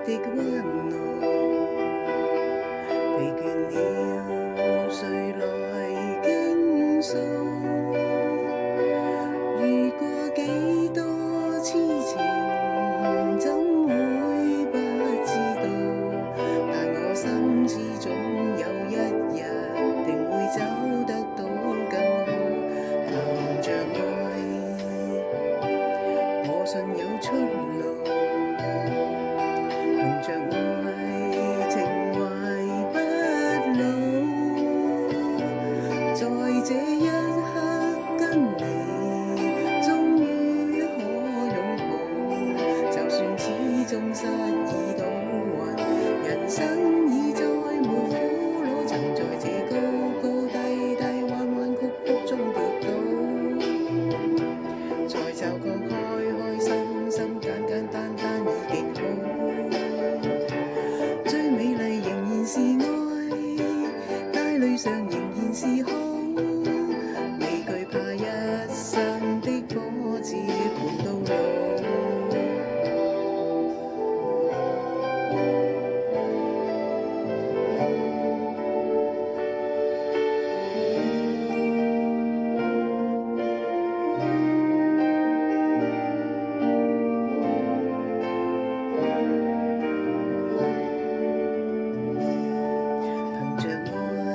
的彎路，疲倦了誰來傾訴？遇過幾多痴情，怎會不知道？但我心知總有一日定會找得到更好。憑着愛，我信有出路。憑着愛，情懷不老。在這一刻跟你，終於可擁抱。就算始終失意倒運，人生已再沒苦惱。曾在這高高低低、彎彎曲曲中跌倒，才驟覺開開心心、簡簡單單已極好。最美麗仍然是愛，帶淚上仍然是好。未懼怕一生的波折伴到老。憑着愛，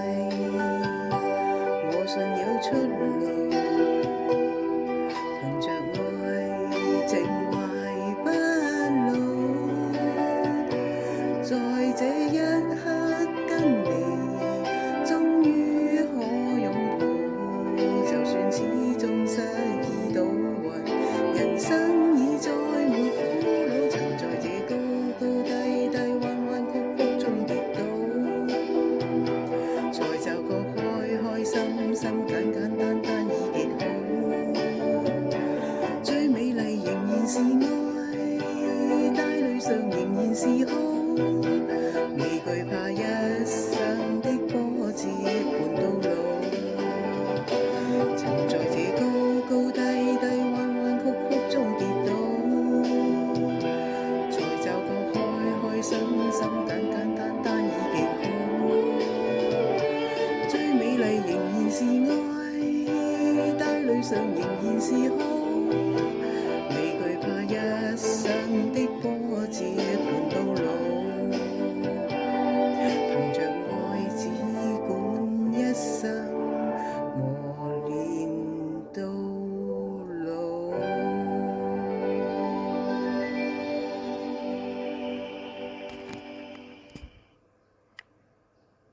我信有出路。憑着愛，情懷不老。在這一刻跟你，終於可擁抱。就算始終失意倒運，人生已再沒苦惱。曾在這高高低低、彎彎曲曲中跌倒，才驟覺開開心心、簡簡單單已極好。最美麗仍然是愛，帶淚上仍然是好。未懼怕一生的波折伴到老。曾在這高高低低、彎彎曲曲中跌倒，才驟覺開開心心、簡簡單單已極好。最美麗仍然是愛，帶淚上仍然是好。未懼怕一生的